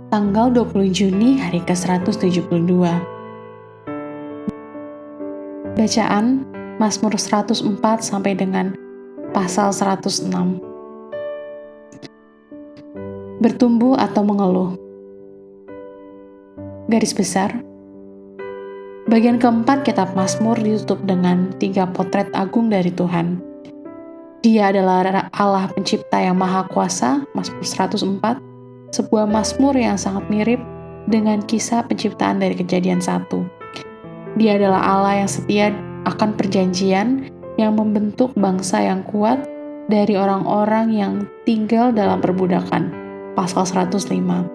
tanggal 20 Juni hari ke-172. Bacaan Mazmur 104 sampai dengan pasal 106. Bertumbuh atau mengeluh. Garis besar. Bagian keempat kitab Mazmur ditutup dengan 3 potret agung dari Tuhan. Dia adalah Allah pencipta yang maha kuasa, Mazmur 104, sebuah Mazmur yang sangat mirip dengan kisah penciptaan dari Kejadian 1. Dia adalah Allah yang setia akan perjanjian, yang membentuk bangsa yang kuat dari orang-orang yang tinggal dalam perbudakan, pasal 105.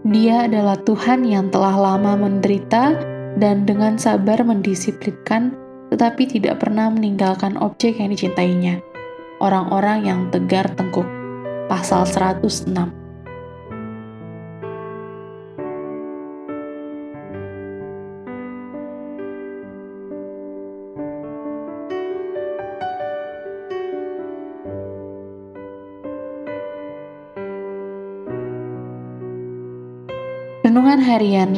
Dia adalah Tuhan yang telah lama menderita dan dengan sabar mendisiplinkan, tetapi tidak pernah meninggalkan objek yang dicintainya, orang-orang yang tegar tengkuk, pasal 106. Renungan harian.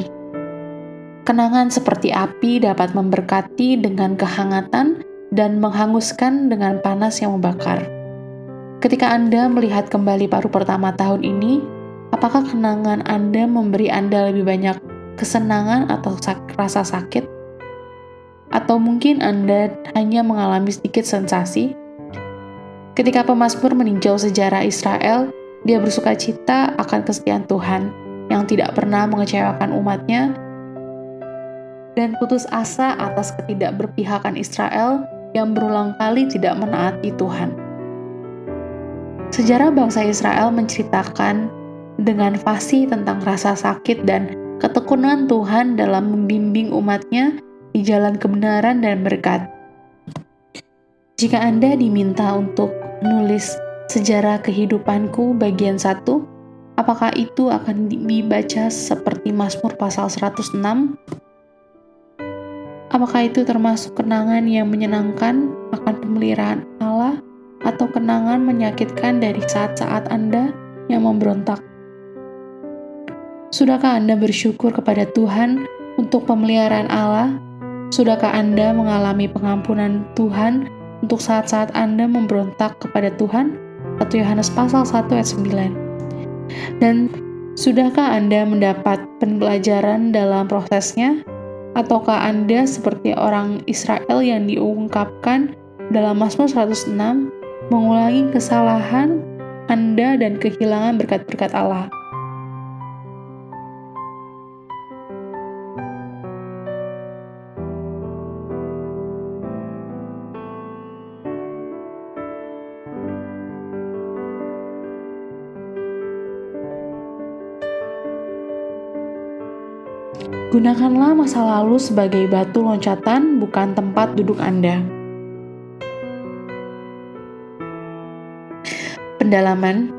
Kenangan seperti api dapat memberkati dengan kehangatan dan menghanguskan dengan panas yang membakar. Ketika Anda melihat kembali paruh pertama tahun ini, apakah kenangan Anda memberi Anda lebih banyak kesenangan atau rasa sakit? Atau mungkin Anda hanya mengalami sedikit sensasi? Ketika pemazmur meninjau sejarah Israel, dia bersuka cita akan kesetiaan Tuhan yang tidak pernah mengecewakan umatnya, dan putus asa atas ketidakberpihakan Israel yang berulang kali tidak menaati Tuhan. Sejarah bangsa Israel menceritakan dengan fasih tentang rasa sakit dan ketekunan Tuhan dalam membimbing umatnya di jalan kebenaran dan berkat. Jika Anda diminta untuk menulis sejarah kehidupanku bagian 1, apakah itu akan dibaca seperti Mazmur pasal 106? Apakah itu termasuk kenangan yang menyenangkan akan pemeliharaan Allah atau kenangan menyakitkan dari saat-saat Anda yang memberontak? Sudahkah Anda bersyukur kepada Tuhan untuk pemeliharaan Allah? Sudahkah Anda mengalami pengampunan Tuhan untuk saat-saat Anda memberontak kepada Tuhan? 1 Yohanes pasal 1 ayat 9. Dan sudahkah Anda mendapat pembelajaran dalam prosesnya? Ataukah Anda seperti orang Israel yang diungkapkan dalam Mazmur 106, mengulangi kesalahan Anda dan kehilangan berkat-berkat Allah? Gunakanlah masa lalu sebagai batu loncatan, bukan tempat duduk Anda. Pendalaman.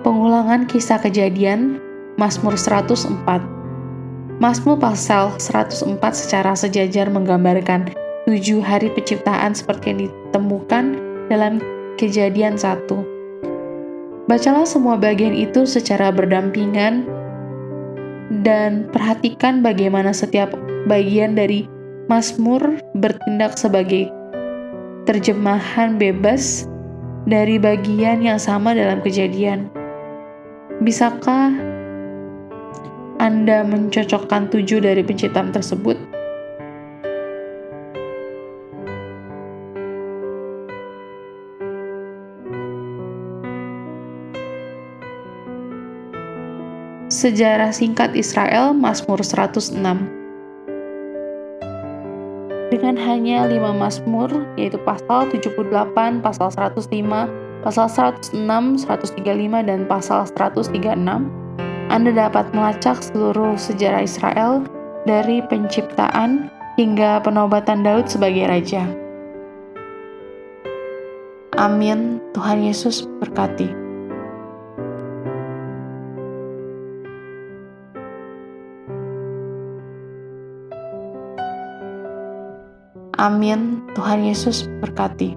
Pengulangan kisah kejadian, Mazmur 104. Mazmur pasal 104 secara sejajar menggambarkan 7 hari penciptaan seperti yang ditemukan dalam Kejadian 1. Bacalah semua bagian itu secara berdampingan dan perhatikan bagaimana setiap bagian dari Mazmur bertindak sebagai terjemahan bebas dari bagian yang sama dalam Kejadian. Bisakah Anda mencocokkan 7 dari penciptaan tersebut? Sejarah singkat Israel, Mazmur 106. Dengan hanya 5 Mazmur, yaitu pasal 78, pasal 105, pasal 106, 135, dan pasal 136, Anda dapat melacak seluruh sejarah Israel dari penciptaan hingga penobatan Daud sebagai raja. Amin. Tuhan Yesus berkati. Amin. Tuhan Yesus berkati.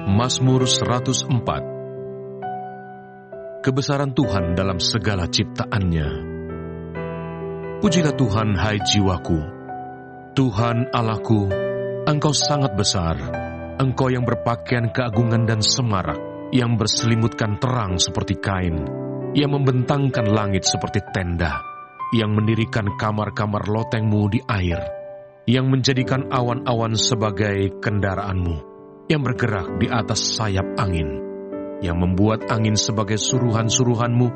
Mazmur 104. Kebesaran Tuhan dalam segala ciptaannya. Pujilah Tuhan, hai jiwaku. Tuhan Allahku, Engkau sangat besar. Engkau yang berpakaian keagungan dan semarak, yang berselimutkan terang seperti kain, yang membentangkan langit seperti tenda, yang mendirikan kamar-kamar loteng-Mu di air, yang menjadikan awan-awan sebagai kendaraanmu, yang bergerak di atas sayap angin, yang membuat angin sebagai suruhan-suruhan-Mu,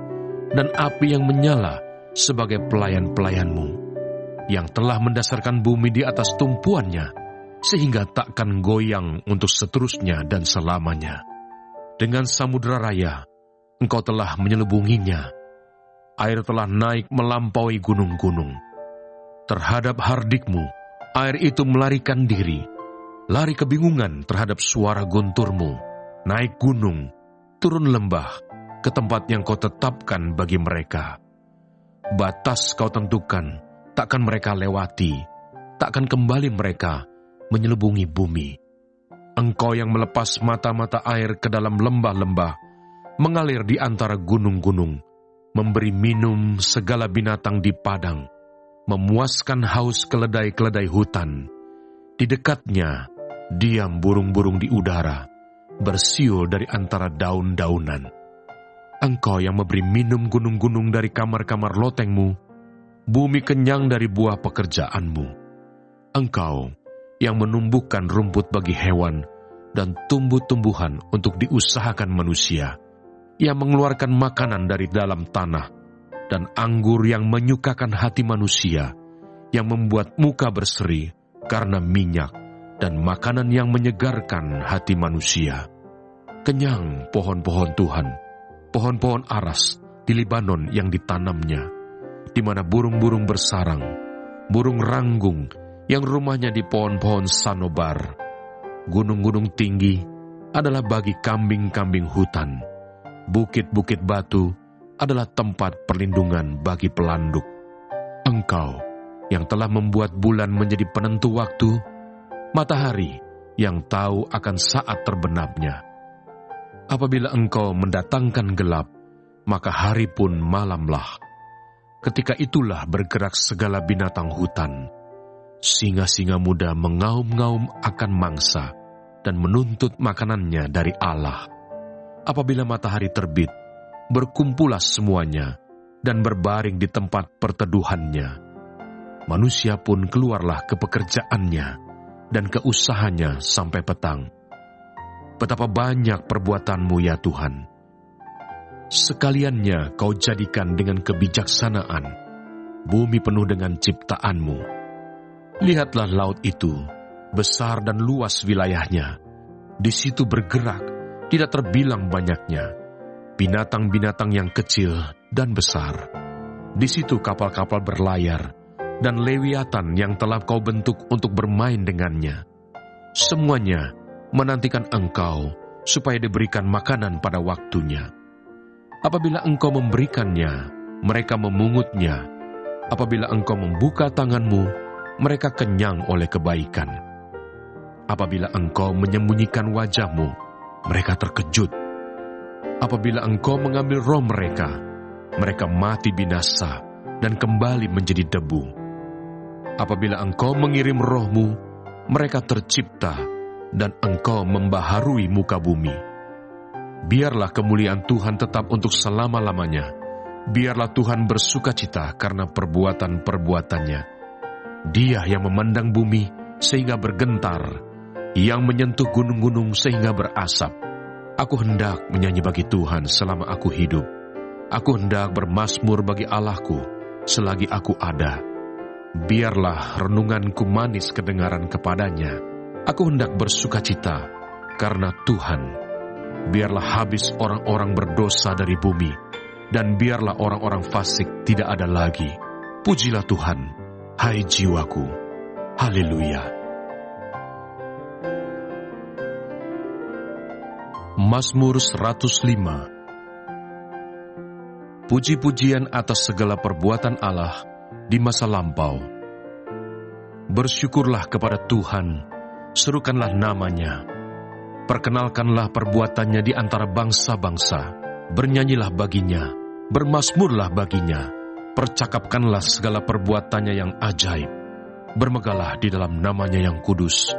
dan api yang menyala sebagai pelayan-pelayan-Mu, yang telah mendasarkan bumi di atas tumpuannya, sehingga takkan goyang untuk seterusnya dan selamanya. Dengan samudera raya, Engkau telah menyelubunginya. Air telah naik melampaui gunung-gunung. Terhadap hardik-Mu, air itu melarikan diri, lari kebingungan terhadap suara guntur-Mu, naik gunung, turun lembah, ke tempat yang Kau tetapkan bagi mereka. Batas Kau tentukan, takkan mereka lewati, takkan kembali mereka menyelubungi bumi. Engkau yang melepas mata-mata air ke dalam lembah-lembah, mengalir di antara gunung-gunung, memberi minum segala binatang di padang, memuaskan haus keledai-keledai hutan. Di dekatnya, diam burung-burung di udara, bersiul dari antara daun-daunan. Engkau yang memberi minum gunung-gunung dari kamar-kamar loteng-Mu, bumi kenyang dari buah pekerjaan-Mu. Engkau yang menumbuhkan rumput bagi hewan dan tumbuh-tumbuhan untuk diusahakan manusia, yang mengeluarkan makanan dari dalam tanah, dan anggur yang menyukakan hati manusia, yang membuat muka berseri karena minyak, dan makanan yang menyegarkan hati manusia. Kenyang pohon-pohon Tuhan, pohon-pohon aras di Libanon yang ditanamnya, di mana burung-burung bersarang, burung ranggung yang rumahnya di pohon-pohon sanobar. Gunung-gunung tinggi adalah bagi kambing-kambing hutan. Bukit-bukit batu adalah tempat perlindungan bagi pelanduk. Engkau yang telah membuat bulan menjadi penentu waktu, matahari yang tahu akan saat terbenamnya. Apabila Engkau mendatangkan gelap, maka hari pun malamlah. Ketika itulah bergerak segala binatang hutan. Singa-singa muda mengaum-ngaum akan mangsa dan menuntut makanannya dari Allah. Apabila matahari terbit, berkumpulah semuanya dan berbaring di tempat perteduhannya. Manusia pun keluarlah ke pekerjaannya dan ke usahanya sampai petang. Betapa banyak perbuatan-Mu ya Tuhan. Sekaliannya Kau jadikan dengan kebijaksanaan, bumi penuh dengan ciptaan-Mu. Lihatlah laut itu, besar dan luas wilayahnya. Di situ bergerak, tidak terbilang banyaknya, binatang-binatang yang kecil dan besar. Di situ kapal-kapal berlayar, dan lewiatan yang telah Kau bentuk untuk bermain dengannya. Semuanya menantikan Engkau, supaya diberikan makanan pada waktunya. Apabila Engkau memberikannya, mereka memungutnya. Apabila Engkau membuka tangan-Mu, mereka kenyang oleh kebaikan. Apabila Engkau menyembunyikan wajah-Mu, mereka terkejut. Apabila Engkau mengambil roh mereka, mereka mati binasa dan kembali menjadi debu. Apabila Engkau mengirim roh-Mu, mereka tercipta, dan Engkau membaharui muka bumi. Biarlah kemuliaan Tuhan tetap untuk selama-lamanya. Biarlah Tuhan bersukacita karena perbuatan-perbuatannya. Dia yang memandang bumi sehingga bergentar, yang menyentuh gunung-gunung sehingga berasap. Aku hendak menyanyi bagi Tuhan selama aku hidup. Aku hendak bermazmur bagi Allahku selagi aku ada. Biarlah renunganku manis kedengaran kepadanya. Aku hendak bersukacita karena Tuhan. Biarlah habis orang-orang berdosa dari bumi, dan biarlah orang-orang fasik tidak ada lagi. Pujilah Tuhan, hai jiwaku. Haleluya. Mazmur 105. Puji-pujian atas segala perbuatan Allah di masa lampau. Bersyukurlah kepada Tuhan, serukanlah namanya. Perkenalkanlah perbuatannya di antara bangsa-bangsa. Bernyanyilah baginya, bermazmurlah baginya. Percakapkanlah segala perbuatannya yang ajaib. Bermegalah di dalam namanya yang kudus.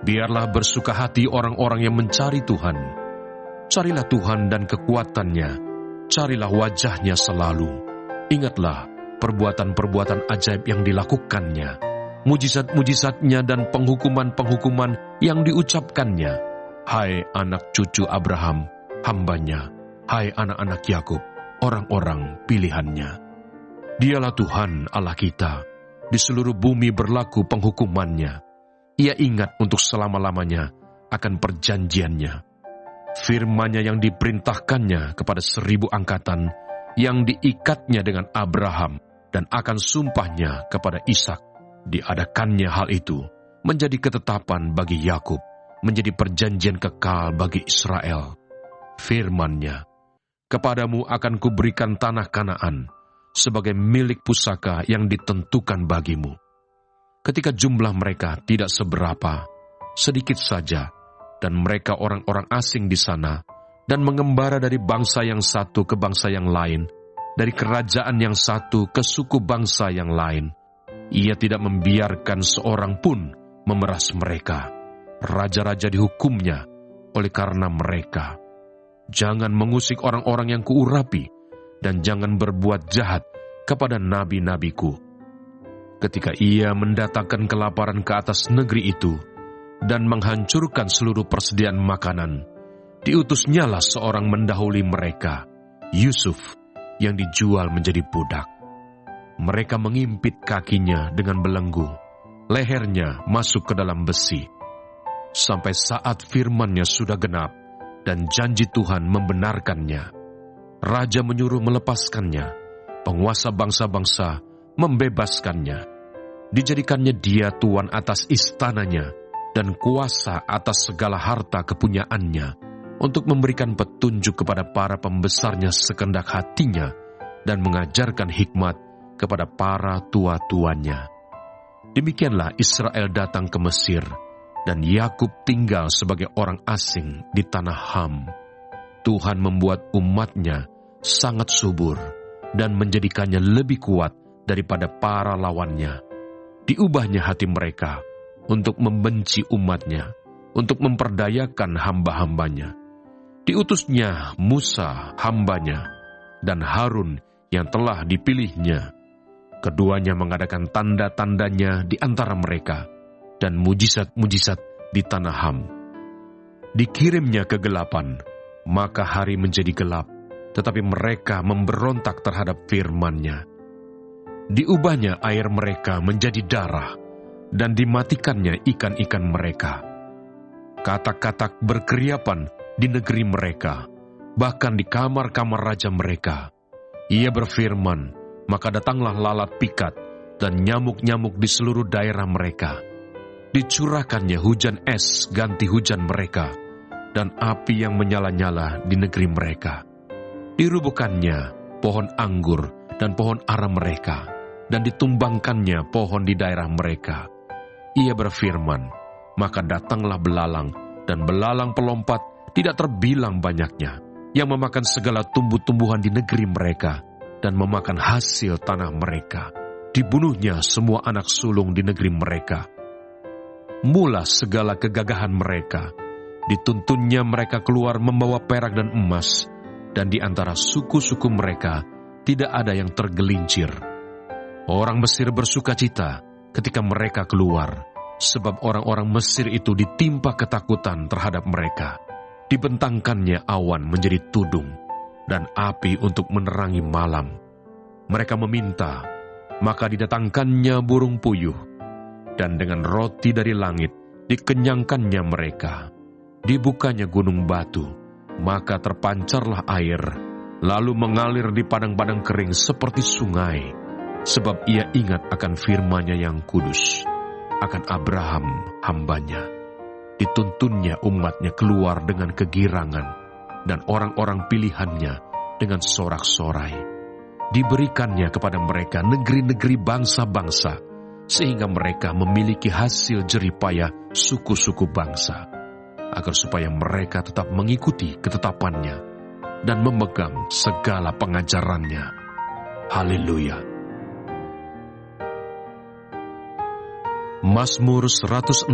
Biarlah bersuka hati orang-orang yang mencari Tuhan. Carilah Tuhan dan kekuatannya, carilah wajahnya selalu. Ingatlah perbuatan-perbuatan ajaib yang dilakukannya, mujizat-mujizatnya dan penghukuman-penghukuman yang diucapkannya. Hai anak cucu Abraham, hambanya, hai anak-anak Yakub, orang-orang pilihannya. Dialah Tuhan Allah kita, di seluruh bumi berlaku penghukumannya. Ia ingat untuk selama-lamanya akan perjanjiannya. Firman-Nya yang diperintahkannya kepada 1000 angkatan, yang diikatnya dengan Abraham, dan akan sumpahnya kepada Ishak. Diadakannya hal itu menjadi ketetapan bagi Yakub, menjadi perjanjian kekal bagi Israel. Firman-Nya, kepadamu akan kuberikan tanah Kanaan sebagai milik pusaka yang ditentukan bagimu. Ketika jumlah mereka tidak seberapa, sedikit saja, dan mereka orang-orang asing di sana, dan mengembara dari bangsa yang satu ke bangsa yang lain, dari kerajaan yang satu ke suku bangsa yang lain. Ia tidak membiarkan seorang pun memeras mereka. Raja-raja dihukumnya oleh karena mereka. Jangan mengusik orang-orang yang kuurapi, dan jangan berbuat jahat kepada nabi-nabiku. Ketika ia mendatangkan kelaparan ke atas negeri itu, dan menghancurkan seluruh persediaan makanan, diutusnyalah seorang mendahului mereka, Yusuf, yang dijual menjadi budak. Mereka mengimpit kakinya dengan belenggu, lehernya masuk ke dalam besi. Sampai saat firman-Nya sudah genap, dan janji Tuhan membenarkannya. Raja menyuruh melepaskannya, penguasa bangsa-bangsa membebaskannya. Dijadikannya dia tuan atas istananya, dan kuasa atas segala harta kepunyaannya, untuk memberikan petunjuk kepada para pembesarnya sekendak hatinya, dan mengajarkan hikmat kepada para tua-tuanya. Demikianlah Israel datang ke Mesir, dan Yakub tinggal sebagai orang asing di tanah Ham. Tuhan membuat umat-Nya sangat subur, dan menjadikannya lebih kuat daripada para lawannya. Diubahnya hati mereka untuk membenci umat-Nya, untuk memperdayakan hamba-hambanya. Diutusnya Musa hambanya, dan Harun yang telah dipilihnya. Keduanya mengadakan tanda-tandanya di antara mereka, dan mujizat-mujizat di tanah Ham. Dikirimnya kegelapan, maka hari menjadi gelap, tetapi mereka memberontak terhadap firman-Nya. Diubahnya air mereka menjadi darah, dan dimatikannya ikan-ikan mereka. Katak-katak berkeriapan di negeri mereka, bahkan di kamar-kamar raja mereka. Ia berfirman, maka datanglah lalat pikat dan nyamuk-nyamuk di seluruh daerah mereka. Dicurahkannya hujan es ganti hujan mereka, dan api yang menyala-nyala di negeri mereka. Dirubuhkannya pohon anggur dan pohon ara mereka, dan ditumbangkannya pohon di daerah mereka. Ia berfirman, maka datanglah belalang, dan belalang pelompat tidak terbilang banyaknya, yang memakan segala tumbuh-tumbuhan di negeri mereka, dan memakan hasil tanah mereka. Dibunuhnya semua anak sulung di negeri mereka. Mula segala kegagahan mereka, dituntunnya mereka keluar membawa perak dan emas, dan di antara suku-suku mereka tidak ada yang tergelincir. Orang Mesir bersukacita ketika mereka keluar, sebab orang-orang Mesir itu ditimpa ketakutan terhadap mereka. Dibentangkannya awan menjadi tudung, dan api untuk menerangi malam. Mereka meminta, maka didatangkannya burung puyuh, dan dengan roti dari langit dikenyangkannya mereka. Dibukanya gunung batu, maka terpancarlah air, lalu mengalir di padang-padang kering seperti sungai, sebab ia ingat akan firman-Nya yang kudus, akan Abraham hambanya. Dituntunnya umat-Nya keluar dengan kegirangan, dan orang-orang pilihannya dengan sorak-sorai. Diberikannya kepada mereka negeri-negeri bangsa-bangsa, sehingga mereka memiliki hasil jeripaya suku-suku bangsa, agar supaya mereka tetap mengikuti ketetapannya dan memegang segala pengajarannya. Haleluya. Mazmur 106.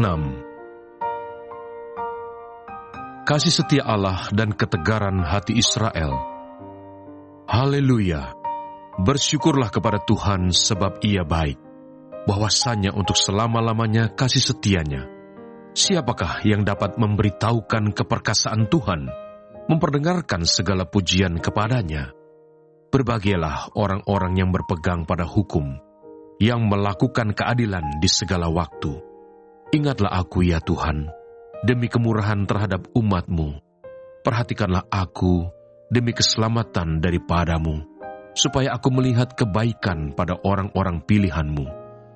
Kasih setia Allah dan ketegaran hati Israel. Haleluya. Bersyukurlah kepada Tuhan sebab Ia baik, bahwasanya untuk selama-lamanya kasih setianya. Siapakah yang dapat memberitahukan keperkasaan Tuhan, memperdengarkan segala pujian kepadanya? Berbahagialah orang-orang yang berpegang pada hukum, yang melakukan keadilan di segala waktu. Ingatlah aku ya Tuhan, demi kemurahan terhadap umat-Mu. Perhatikanlah aku demi keselamatan daripadamu, supaya aku melihat kebaikan pada orang-orang pilihan-Mu,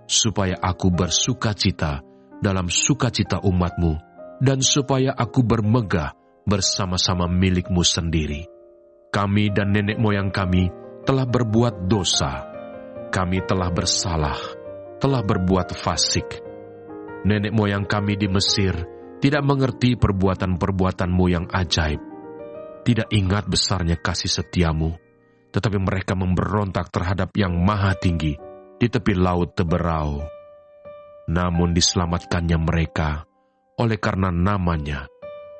supaya aku bersukacita dalam sukacita umat-Mu, dan supaya aku bermegah bersama-sama milik-Mu sendiri. Kami dan nenek moyang kami telah berbuat dosa. Kami telah bersalah, telah berbuat fasik. Nenek moyang kami di Mesir tidak mengerti perbuatan-perbuatan-Mu yang ajaib. Tidak ingat besarnya kasih setiamu, tetapi mereka memberontak terhadap yang maha tinggi di tepi laut teberau. Namun diselamatkannya mereka oleh karena namanya,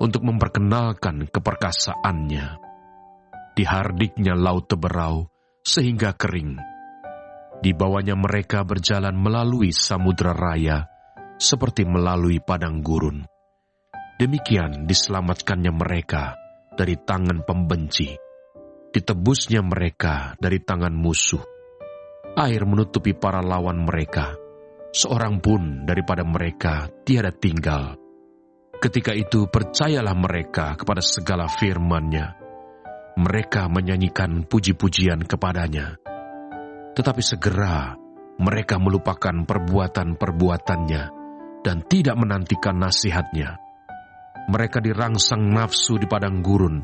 untuk memperkenalkan keperkasaannya. Dihardiknya laut teberau sehingga kering. Dibawanya mereka berjalan melalui samudra raya, seperti melalui padang gurun. Demikian diselamatkannya mereka dari tangan pembenci, ditebusnya mereka dari tangan musuh. Air menutupi para lawan mereka, seorang pun daripada mereka tiada tinggal. Ketika itu percayalah mereka kepada segala firman-Nya. Mereka menyanyikan puji-pujian kepadanya. Tetapi segera mereka melupakan perbuatan-perbuatannya dan tidak menantikan nasihat-Nya. Mereka dirangsang nafsu di padang gurun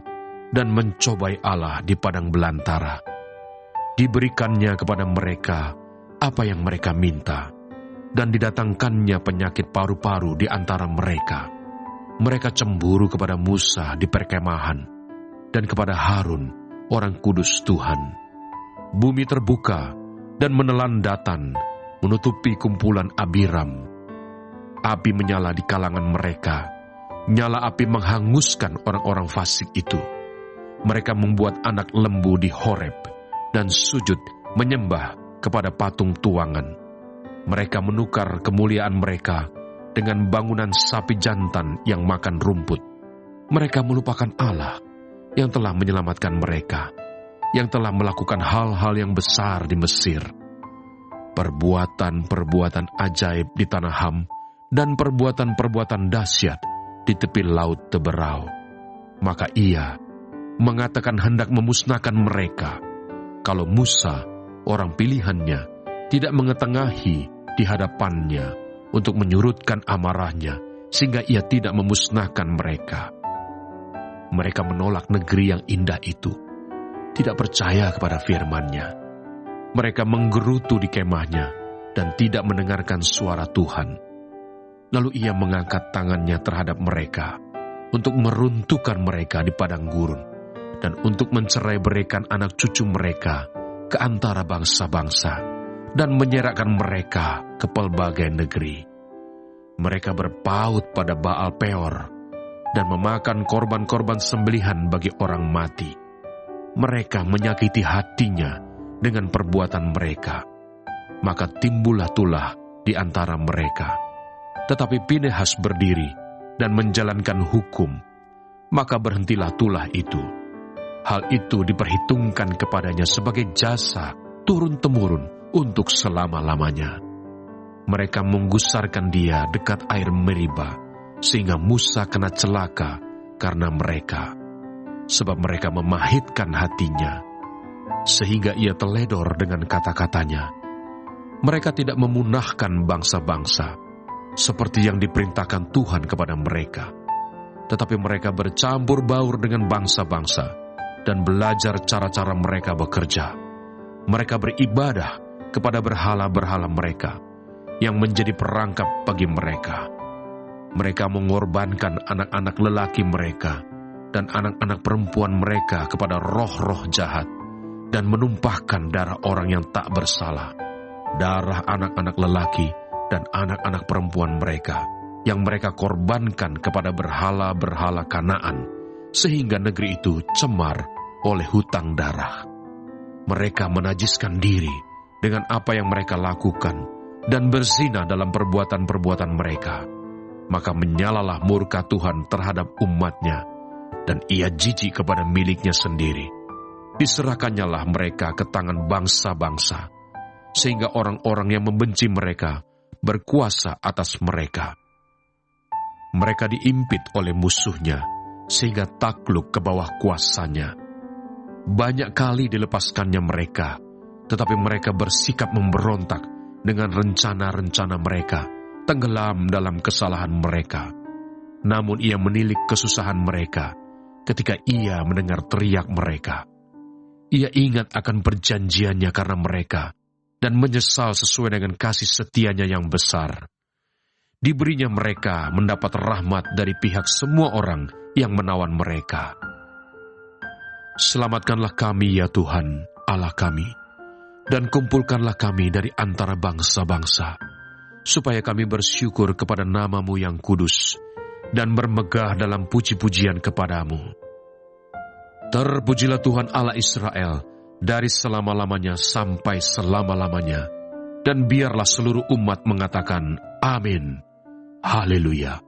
dan mencobai Allah di padang belantara. Diberikannya kepada mereka apa yang mereka minta, dan didatangkannya penyakit paru-paru di antara mereka. Mereka cemburu kepada Musa di perkemahan, dan kepada Harun, orang kudus Tuhan. Bumi terbuka dan menelan Datan, menutupi kumpulan Abiram. Api menyala di kalangan mereka. Nyala api menghanguskan orang-orang fasik itu. Mereka membuat anak lembu di Horeb dan sujud menyembah kepada patung tuangan. Mereka menukar kemuliaan mereka dengan bangunan sapi jantan yang makan rumput. Mereka melupakan Allah yang telah menyelamatkan mereka, yang telah melakukan hal-hal yang besar di Mesir. Perbuatan-perbuatan ajaib di tanah Ham dan perbuatan-perbuatan dahsyat di tepi laut teberau. Maka Ia mengatakan hendak memusnahkan mereka, kalau Musa, orang pilihannya, tidak mengetengahi di hadapannya untuk menyurutkan amarahnya, sehingga Ia tidak memusnahkan mereka. Mereka menolak negeri yang indah itu, tidak percaya kepada firman-Nya. Mereka menggerutu di kemahnya dan tidak mendengarkan suara Tuhan. Lalu Ia mengangkat tangannya terhadap mereka untuk meruntuhkan mereka di padang gurun dan untuk mencerai-beraikan anak cucu mereka ke antara bangsa-bangsa dan menyerahkan mereka ke pelbagai negeri. Mereka berpaut pada Baal Peor dan memakan korban-korban sembelihan bagi orang mati. Mereka menyakiti hatinya dengan perbuatan mereka. Maka timbullah tulah di antara mereka. Tetapi Pinehas berdiri dan menjalankan hukum, maka berhentilah tulah itu. Hal itu diperhitungkan kepadanya sebagai jasa turun-temurun untuk selama-lamanya. Mereka menggusarkan dia dekat air Meriba, sehingga Musa kena celaka karena mereka. Sebab mereka memahitkan hatinya, sehingga ia teledor dengan kata-katanya. Mereka tidak memunahkan bangsa-bangsa, seperti yang diperintahkan Tuhan kepada mereka. tetapi mereka bercampur baur dengan bangsa-bangsa dan belajar cara-cara mereka bekerja. Mereka beribadah kepada berhala-berhala mereka yang menjadi perangkap bagi mereka. Mereka mengorbankan anak-anak lelaki mereka dan anak-anak perempuan mereka kepada roh-roh jahat dan menumpahkan darah orang yang tak bersalah, darah anak-anak lelaki dan anak-anak perempuan mereka yang mereka korbankan kepada berhala-berhala Kanaan, sehingga negeri itu cemar oleh hutang darah. Mereka menajiskan diri dengan apa yang mereka lakukan dan berzina dalam perbuatan-perbuatan mereka. Maka menyalalah murka Tuhan terhadap umat-Nya, dan Ia jijik kepada miliknya sendiri. Diserahkannyalah mereka ke tangan bangsa-bangsa, sehingga orang-orang yang membenci mereka berkuasa atas mereka. Mereka diimpit oleh musuhnya, sehingga takluk ke bawah kuasanya. Banyak kali dilepaskannya mereka, tetapi mereka bersikap memberontak dengan rencana-rencana mereka, tenggelam dalam kesalahan mereka. Namun Ia menilik kesusahan mereka ketika Ia mendengar teriak mereka. Ia ingat akan perjanjiannya karena mereka dan menyesal sesuai dengan kasih setia-Nya yang besar. Diberinya mereka mendapat rahmat dari pihak semua orang yang menawan mereka. Selamatkanlah kami ya Tuhan, Allah kami, dan kumpulkanlah kami dari antara bangsa-bangsa, supaya kami bersyukur kepada nama-Mu yang kudus, dan bermegah dalam puji-pujian kepadamu. Terpujilah Tuhan Allah Israel, dari selama-lamanya sampai selama-lamanya, dan biarlah seluruh umat mengatakan, Amin. Haleluya.